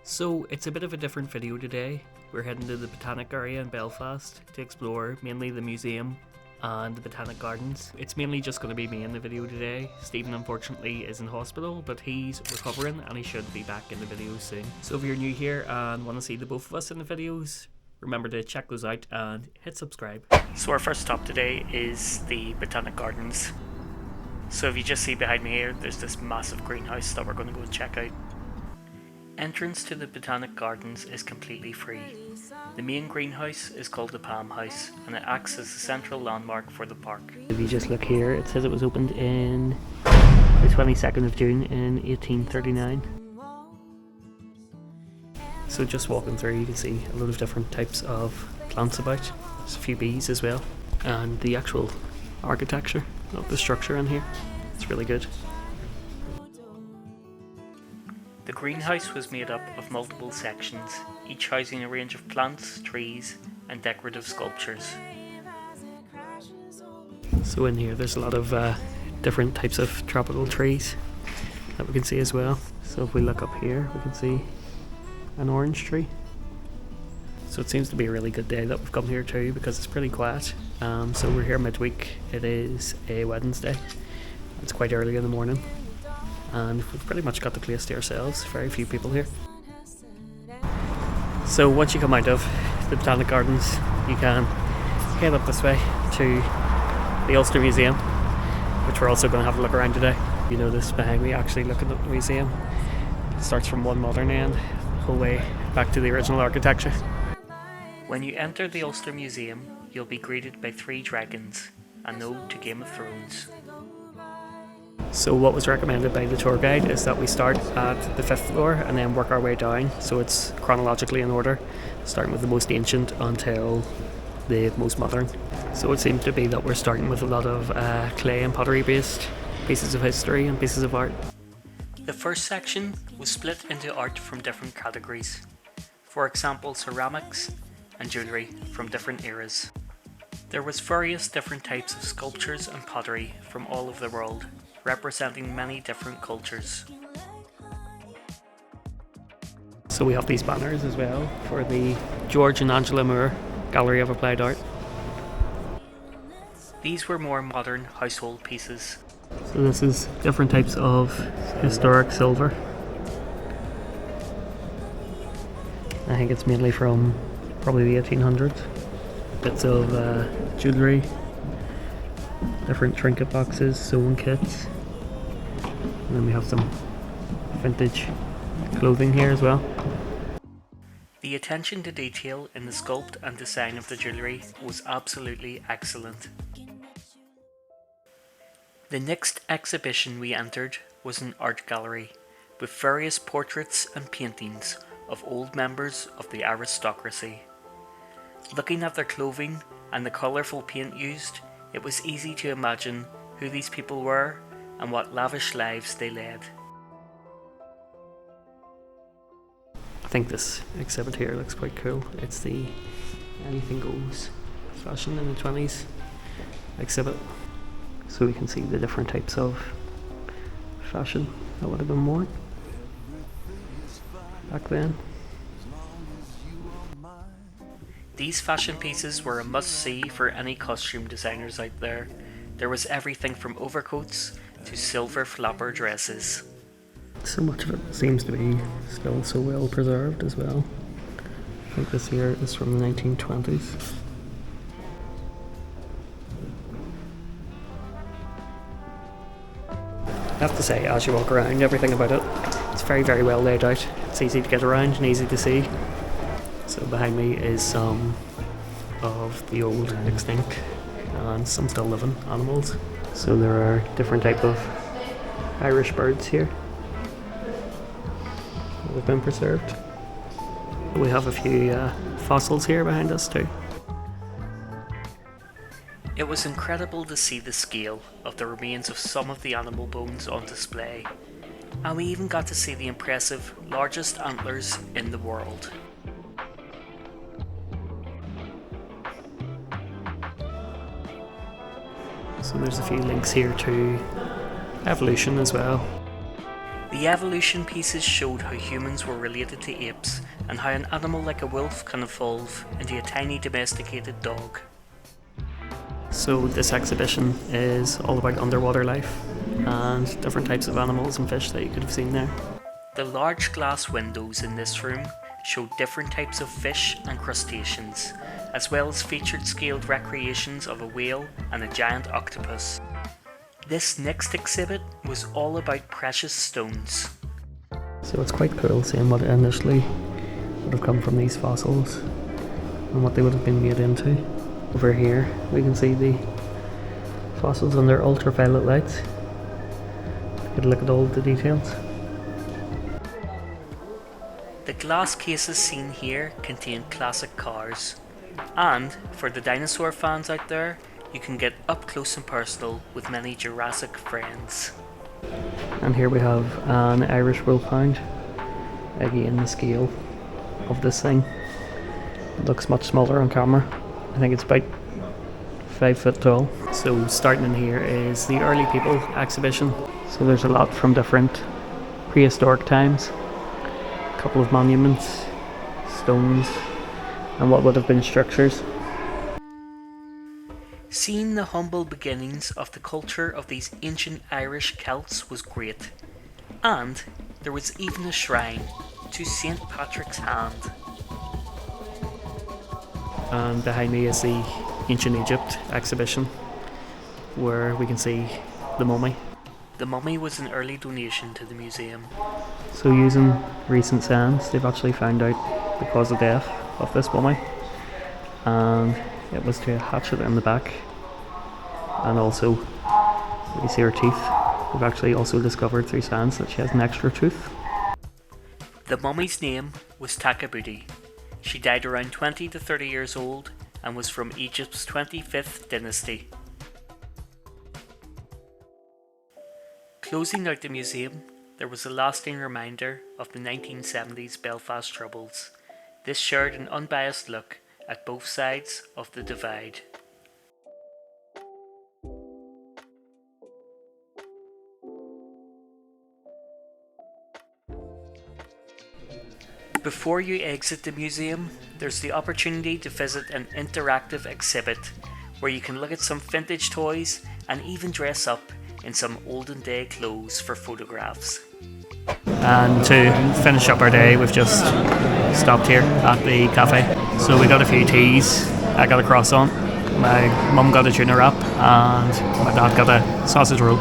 So it's a bit of a different video today. We're heading to the Botanic area in Belfast to explore mainly the museum and the Botanic Gardens. It's mainly just going to be me in the video today. Stephen unfortunately is in hospital, but he's recovering and he should be back in the videos soon. So if you're new here and want to see the both of us in the videos, remember to check those out and hit subscribe. So our first stop today is the Botanic Gardens. So if you just see behind me here, there's this massive greenhouse that we're going to go and check out. Entrance to the Botanic Gardens is completely free. The main greenhouse is called the Palm House and it acts as the central landmark for the park. If you just look here, it says it was opened in the 22nd of June in 1839. So just walking through, you can see a lot of different types of plants about. There's a few bees as well, and the actual architecture of the structure in here, it's really good. The greenhouse was made up of multiple sections, each housing a range of plants, trees and decorative sculptures. So in here there's a lot of different types of tropical trees that we can see as well. So if we look up here, we can see an orange tree. So it seems to be a really good day that we've come here too, because it's pretty quiet. So we're here midweek. It is a Wednesday. It's quite early in the morning and we've pretty much got the place to ourselves. Very few people here. So once you come out of the Botanic Gardens, you can head up this way to the Ulster Museum, which we're also going to have a look around today. You notice behind me, actually looking at the museum, it starts from one modern end the whole way back to the original architecture. When you enter the Ulster Museum, you'll be greeted by 3 dragons, an ode to Game of Thrones. So what was recommended by the tour guide is that we start at the 5th floor and then work our way down, so it's chronologically in order, starting with the most ancient until the most modern. So it seems to be that we're starting with a lot of clay and pottery based pieces of history and pieces of art. The first section was split into art from different categories. For example, ceramics and jewellery from different eras. There was various different types of sculptures and pottery from all over the world, representing many different cultures. So we have these banners as well for the George and Angela Moore Gallery of Applied Art. These were more modern household pieces. So this is different types of historic silver. I think it's mainly from probably the 1800s. Bits of jewellery, different trinket boxes, sewing kits, and then we have some vintage clothing here as well. The attention to detail in the sculpt and design of the jewellery was absolutely excellent. The next exhibition we entered was an art gallery with various portraits and paintings of old members of the aristocracy. Looking at their clothing and the colourful paint used, it was easy to imagine who these people were and what lavish lives they led. I think this exhibit here looks quite cool. It's the Anything Goes fashion in the 20s exhibit. So we can see the different types of fashion that would have been worn back then. These fashion pieces were a must-see for any costume designers out there. There was everything from overcoats to silver flapper dresses. So much of it seems to be still so well preserved as well. I think this here is from the 1920s. I have to say, as you walk around, everything about it, it's very, very well laid out. It's easy to get around and easy to see. So behind me is some of the old extinct and some still living animals. So there are different type of Irish birds here that have been preserved. We have a few fossils here behind us too. It was incredible to see the scale of the remains of some of the animal bones on display, and we even got to see the impressive largest antlers in the world. So there's a few links here to evolution as well. The evolution pieces showed how humans were related to apes and how an animal like a wolf can evolve into a tiny domesticated dog. So this exhibition is all about underwater life and different types of animals and fish that you could have seen there. The large glass windows in this room showed different types of fish and crustaceans, as well as featured scaled recreations of a whale and a giant octopus. This next exhibit was all about precious stones. So it's quite cool seeing what initially would have come from these fossils and what they would have been made into. Over here we can see the fossils under ultraviolet lights. Get a look at all the details. The glass cases seen here contain classic cars, and for the dinosaur fans out there, you can get up close and personal with many Jurassic friends. And here we have an Irish wolfhound. Again, the scale of this thing, it looks much smaller on camera. I think it's about 5 foot tall. So starting in here is the early people exhibition. So there's a lot from different prehistoric times. A couple of monuments, stones, and what would have been structures. Seeing the humble beginnings of the culture of these ancient Irish Celts was great. And there was even a shrine to St. Patrick's hand. And behind me is the Ancient Egypt exhibition, where we can see the mummy. The mummy was an early donation to the museum. So using recent science, they've actually found out the cause of death of this mummy, and it was to a hatchet in the back, and also you see her teeth. We've actually also discovered through science that she has an extra tooth. The mummy's name was Takabuti. She died around 20 to 30 years old and was from Egypt's 25th dynasty. Closing out the museum, there was a lasting reminder of the 1970s Belfast Troubles. This shared an unbiased look at both sides of the divide. Before you exit the museum, there's the opportunity to visit an interactive exhibit where you can look at some vintage toys and even dress up in some olden day clothes for photographs. And to finish up our day, we've just stopped here at the cafe. So we got a few teas, I got a croissant, my mum got a tuna wrap, and my dad got a sausage roll.